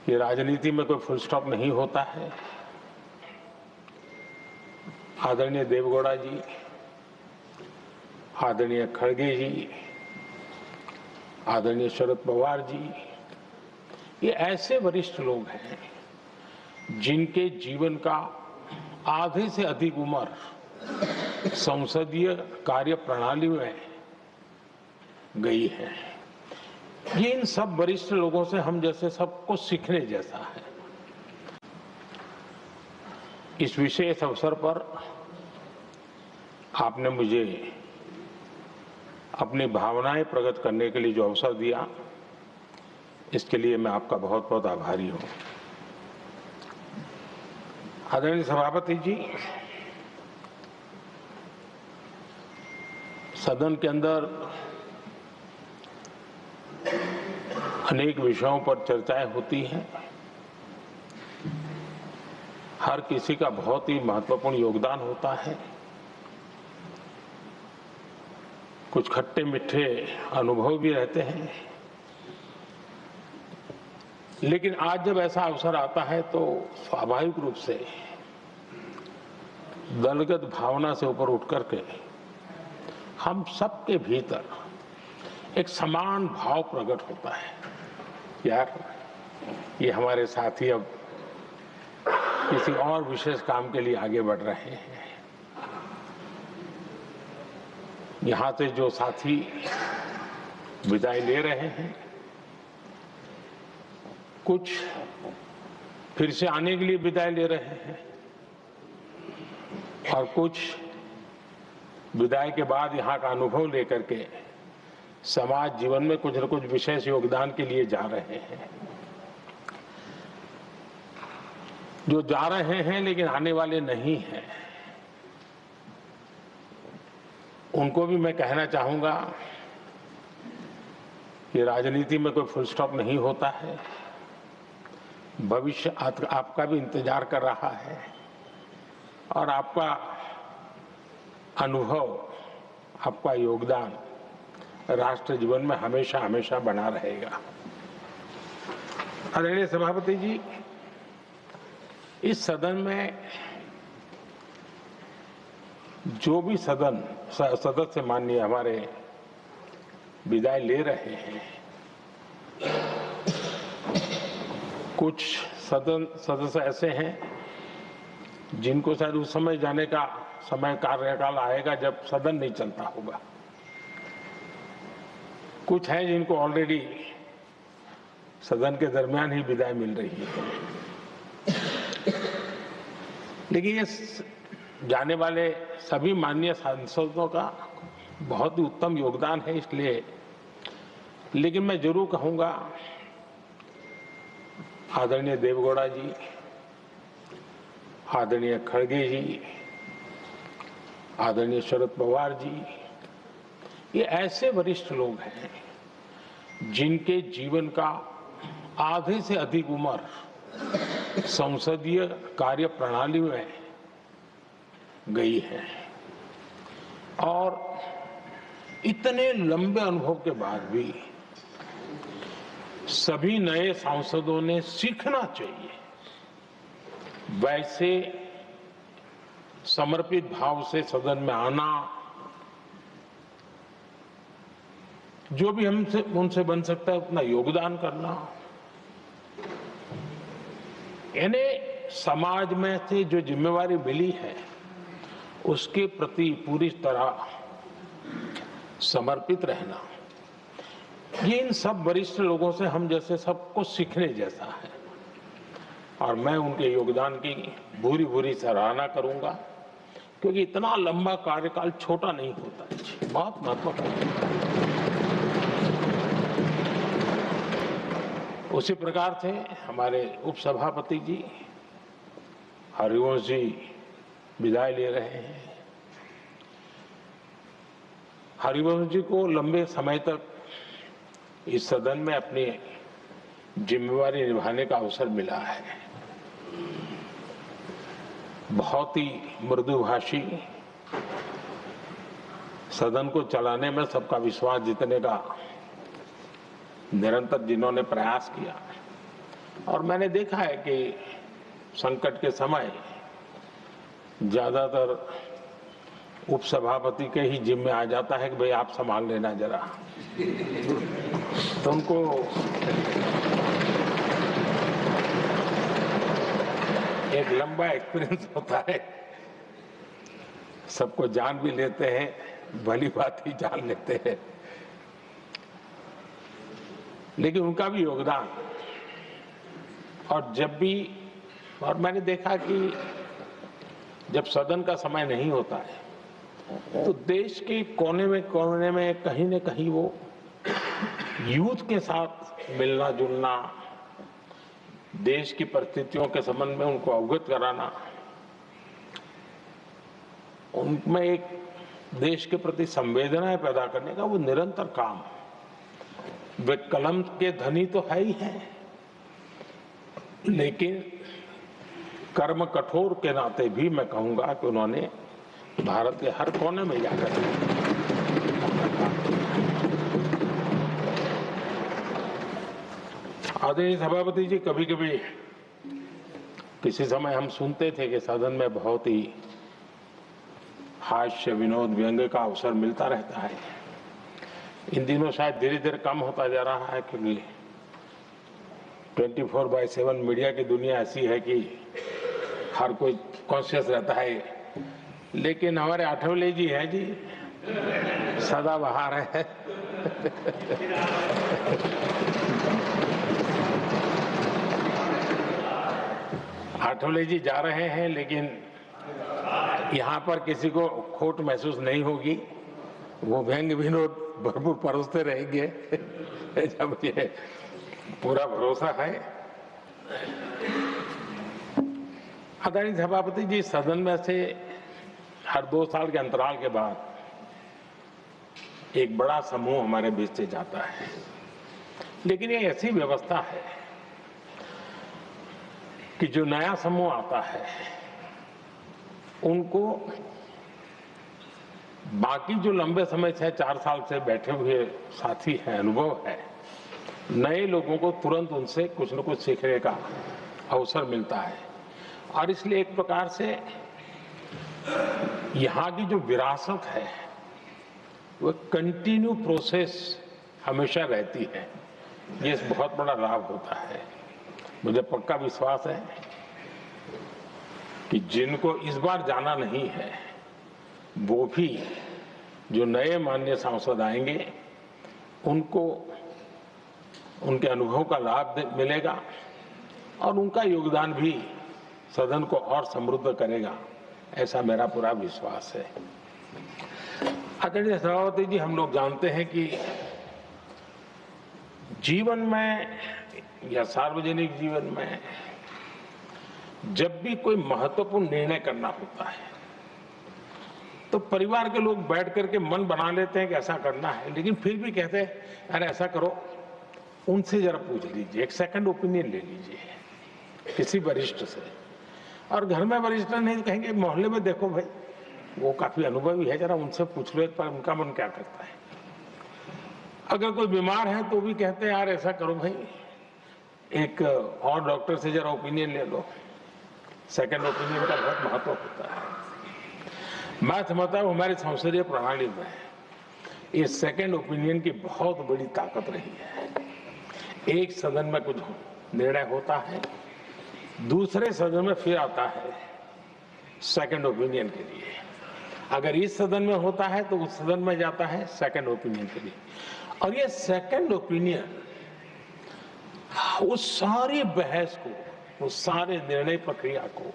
ये राजनीति में कोई फुल स्टॉप नहीं होता है। आदरणीय देवगौड़ा जी, आदरणीय खड़गे जी, आदरणीय शरद पवार जी, ये ऐसे वरिष्ठ लोग हैं जिनके जीवन का आधे से अधिक उम्र संसदीय कार्य प्रणाली में गई है। ये इन सब वरिष्ठ लोगों से हम जैसे सबको सीखने जैसा है। इस विशेष अवसर पर आपने मुझे अपनी भावनाएं प्रकट करने के लिए जो अवसर दिया, इसके लिए मैं आपका बहुत बहुत आभारी हूं। आदरणीय सभापति जी, सदन के अंदर अनेक विषयों पर चर्चाएं होती हैं। हर किसी का बहुत ही महत्वपूर्ण योगदान होता है। कुछ खट्टे मीठे अनुभव भी रहते हैं, लेकिन आज जब ऐसा अवसर आता है तो स्वाभाविक रूप से दलगत भावना से ऊपर उठ करके हम सबके भीतर एक समान भाव प्रकट होता है। यार, ये हमारे साथी अब किसी और विशेष काम के लिए आगे बढ़ रहे हैं। यहां से जो साथी विदाई ले रहे हैं, कुछ फिर से आने के लिए विदाई ले रहे हैं और कुछ विदाई के बाद यहाँ का अनुभव लेकर के समाज जीवन में कुछ न कुछ विशेष योगदान के लिए जा रहे हैं। जो जा रहे हैं लेकिन आने वाले नहीं हैं, उनको भी मैं कहना चाहूंगा कि राजनीति में कोई फुल स्टॉप नहीं होता है। भविष्य आपका भी इंतजार कर रहा है और आपका अनुभव, आपका योगदान राष्ट्र जीवन में हमेशा हमेशा बना रहेगा। आदरणीय सभापति जी, इस सदन में जो भी सदस्य माननीय हमारे विदाई ले रहे हैं, कुछ सदस्य ऐसे हैं जिनको शायद उस समय जाने का समय कार्यकाल आएगा जब सदन नहीं चलता होगा। कुछ हैं जिनको ऑलरेडी सदन के दरमियान ही विदाई मिल रही है। लेकिन ये जाने वाले सभी माननीय सांसदों का बहुत ही उत्तम योगदान है, इसलिए लेकिन मैं जरूर कहूंगा, आदरणीय देवगौड़ा जी, आदरणीय खड़गे जी, आदरणीय शरद पवार जी, ये ऐसे वरिष्ठ लोग हैं जिनके जीवन का आधे से अधिक उम्र संसदीय कार्य प्रणाली में गई है और इतने लंबे अनुभव के बाद भी सभी नए सांसदों ने सीखना चाहिए वैसे समर्पित भाव से सदन में आना, जो भी हमसे उनसे बन सकता है उतना योगदान करना, यानी समाज में से जो जिम्मेवारी मिली है उसके प्रति पूरी तरह समर्पित रहना, ये इन सब वरिष्ठ लोगों से हम जैसे सबको सीखने जैसा है और मैं उनके योगदान की भूरी भूरी सराहना करूंगा, क्योंकि इतना लंबा कार्यकाल छोटा नहीं होता है, बहुत महत्वपूर्ण है। उसी प्रकार से हमारे उपसभापति जी हरिवंश जी विदाई ले रहे हैं। हरिवंश जी को लंबे समय तक इस सदन में अपनी जिम्मेवारी निभाने का अवसर मिला है। बहुत ही मृदुभाषी, सदन को चलाने में सबका विश्वास जीतने का निरंतर जिन्होंने प्रयास किया, और मैंने देखा है कि संकट के समय ज्यादातर उपसभापति के ही जिम्मे आ जाता है कि भाई आप संभाल लेना जरा। तो उनको एक लंबा एक्सपीरियंस होता है, सबको जान भी लेते हैं, भली बात ही जान लेते हैं, लेकिन उनका भी योगदान। और जब भी, और मैंने देखा कि जब सदन का समय नहीं होता है तो देश के कोने में कहीं न कहीं वो यूथ के साथ मिलना जुलना, देश की परिस्थितियों के संबंध में उनको अवगत कराना, उनमें एक देश के प्रति संवेदनाएं पैदा करने का वो निरंतर काम। वे कलम के धनी तो है ही हैं, लेकिन कर्म कठोर के नाते भी मैं कहूंगा कि उन्होंने भारत के हर कोने में जाकर आदरणीय सभापति जी, कभी कभी किसी समय हम सुनते थे कि सदन में बहुत ही हास्य विनोद व्यंग्य का अवसर मिलता रहता है। इन दिनों शायद धीरे धीरे कम होता जा रहा है, क्योंकि 24/7 मीडिया की दुनिया ऐसी है कि हर कोई कॉन्शियस रहता है। लेकिन हमारे आठवले जी हैं जी, सदाबहार है। आठवले जी जा रहे हैं, लेकिन यहाँ पर किसी को खोट महसूस नहीं होगी, वो व्यंग्य विनोद भरपूर परोसते रहेंगे। जब ये पूरा भरोसा है। आदरणीय सभापति जी, सदन में से हर 2 साल के अंतराल के बाद एक बड़ा समूह हमारे बीच से जाता है, लेकिन ये ऐसी व्यवस्था है कि जो नया समूह आता है उनको बाकी जो लंबे समय से 4 साल से बैठे हुए साथी हैं, अनुभव है, नए लोगों को तुरंत उनसे कुछ न कुछ सीखने का अवसर मिलता है। और इसलिए एक प्रकार से यहाँ की जो विरासत है वो कंटिन्यू प्रोसेस हमेशा रहती है। ये बहुत बड़ा लाभ होता है। मुझे पक्का विश्वास है कि जिनको इस बार जाना नहीं है वो भी, जो नए माननीय सांसद आएंगे उनको उनके अनुभव का लाभ मिलेगा और उनका योगदान भी सदन को और समृद्ध करेगा, ऐसा मेरा पूरा विश्वास है। आदरणीय सभापति जी, हम लोग जानते हैं कि जीवन में या सार्वजनिक जीवन में जब भी कोई महत्वपूर्ण निर्णय करना होता है तो परिवार के लोग बैठ करके मन बना लेते हैं कि ऐसा करना है, लेकिन फिर भी कहते हैं अरे ऐसा करो, उनसे जरा पूछ लीजिए, एक सेकंड ओपिनियन ले लीजिए किसी वरिष्ठ से। और घर में वरिष्ठ नहीं कहेंगे, मोहल्ले में देखो भाई वो काफी अनुभवी है, जरा उनसे पूछ लो एक बार उनका मन क्या करता है। अगर कोई बीमार है तो भी कहते हैं यार ऐसा करो भाई, एक और डॉक्टर से जरा ओपिनियन ले लो। सेकंड ओपिनियन का बहुत महत्व होता है। मैं समझता हूँ हमारी संसदीय प्रणाली में इस सेकंड ओपिनियन की बहुत बड़ी ताकत रही है। एक सदन में कुछ निर्णय होता है, दूसरे सदन में फिर आता है सेकंड ओपिनियन के लिए। अगर इस सदन में होता है तो उस सदन में जाता है सेकंड ओपिनियन के लिए। और ये सेकंड ओपिनियन उस सारी बहस को, उस सारे निर्णय प्रक्रिया को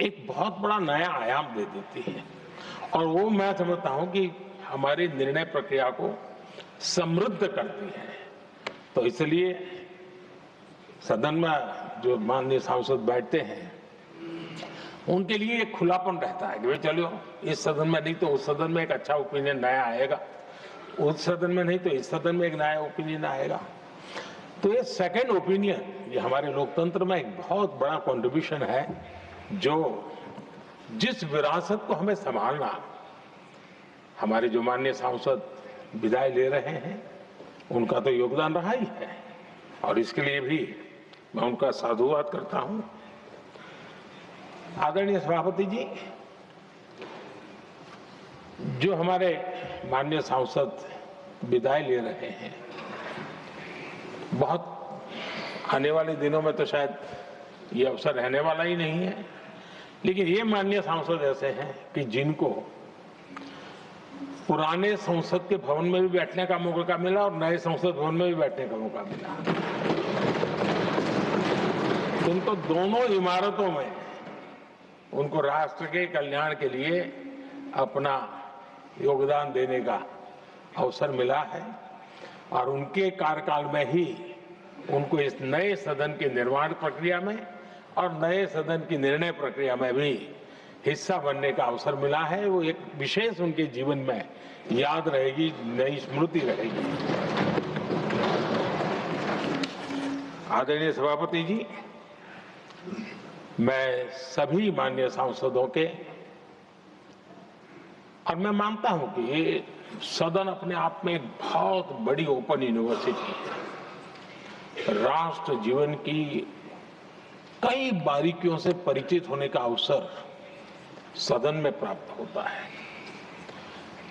एक बहुत बड़ा नया आयाम दे देती है। और वो मैं समझता हूं कि हमारी निर्णय प्रक्रिया को समृद्ध करती है। तो इसलिए सदन में जो माननीय सांसद बैठते हैं उनके लिए एक खुलापन रहता है कि भाई चलो इस सदन में नहीं तो उस सदन में एक अच्छा ओपिनियन नया आएगा, उस सदन में नहीं तो इस सदन में एक नया ओपिनियन आएगा। तो ये सेकंड ओपिनियन, ये हमारे लोकतंत्र में एक बहुत बड़ा कंट्रीब्यूशन है, जो जिस विरासत को हमें संभालना, हमारे जो माननीय सांसद विदाई ले रहे हैं उनका तो योगदान रहा ही है। और इसके लिए भी मैं उनका साधुवाद करता हूं। आदरणीय सभापति जी, जो हमारे माननीय सांसद विदाई ले रहे हैं, बहुत आने वाले दिनों में तो शायद ये अवसर रहने वाला ही नहीं है, लेकिन ये माननीय सांसद ऐसे हैं कि जिनको पुराने संसद के भवन में भी बैठने का मौका मिला और नए संसद भवन में भी बैठने का मौका मिला। उनको दोनों इमारतों में उनको राष्ट्र के कल्याण के लिए अपना योगदान देने का अवसर मिला है और उनके कार्यकाल में ही उनको इस नए सदन के निर्माण प्रक्रिया में और नए सदन की निर्णय प्रक्रिया में भी हिस्सा बनने का अवसर मिला है। वो एक विशेष उनके जीवन में याद रहेगी, नई स्मृति रहेगी। आदरणीय सभापति जी, मैं सभी माननीय सांसदों के, और मैं मानता हूं कि ये सदन अपने आप में एक बहुत बड़ी ओपन यूनिवर्सिटी है। राष्ट्र जीवन की कई बारीकियों से परिचित होने का अवसर सदन में प्राप्त होता है।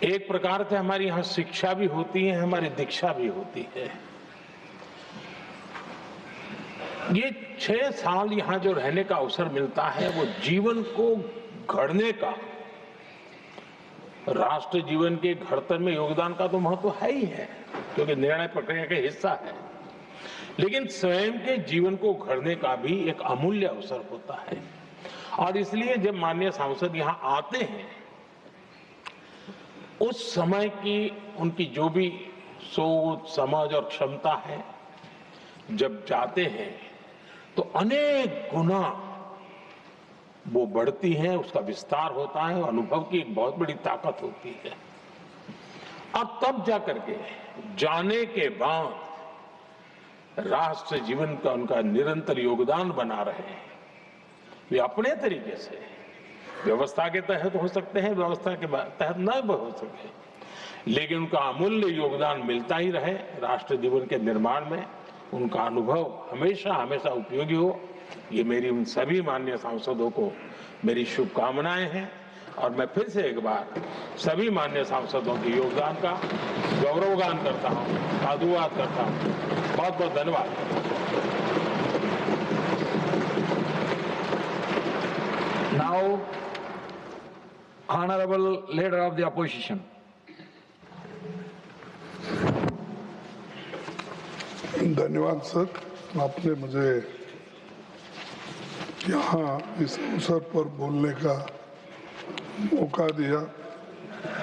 एक प्रकार से हमारी यहाँ शिक्षा भी होती है, हमारी दीक्षा भी होती है। ये 6 साल यहाँ जो रहने का अवसर मिलता है, वो जीवन को गढ़ने का, राष्ट्र जीवन के घड़तर में योगदान का तो महत्व है ही है, क्योंकि निर्णय प्रक्रिया का हिस्सा है, लेकिन स्वयं के जीवन को गढ़ने का भी एक अमूल्य अवसर होता है। और इसलिए जब माननीय सांसद यहाँ आते हैं, उस समय की उनकी जो भी सोच, समझ और क्षमता है, जब जाते हैं तो अनेक गुना वो बढ़ती है, उसका विस्तार होता है, अनुभव की एक बहुत बड़ी ताकत होती है। और तब जाकर के जाने के बाद राष्ट्र जीवन का उनका निरंतर योगदान बना रहे हैं। वे अपने तरीके से व्यवस्था के तहत हो सकते हैं, व्यवस्था के तहत न हो सके, लेकिन उनका अमूल्य योगदान मिलता ही रहे राष्ट्र जीवन के निर्माण में। उनका अनुभव हमेशा हमेशा उपयोगी हो, ये मेरी उन सभी माननीय सांसदों को मेरी शुभकामनाएं हैं। और मैं फिर से एक बार सभी माननीय सांसदों के योगदान का गौरवगान करता हूं, साधुवाद करता हूं। बहुत बहुत धन्यवाद। Now, Honorable Leader of the Opposition. धन्यवाद सर, आपने मुझे यहाँ इस अवसर पर बोलने का मौका दिया।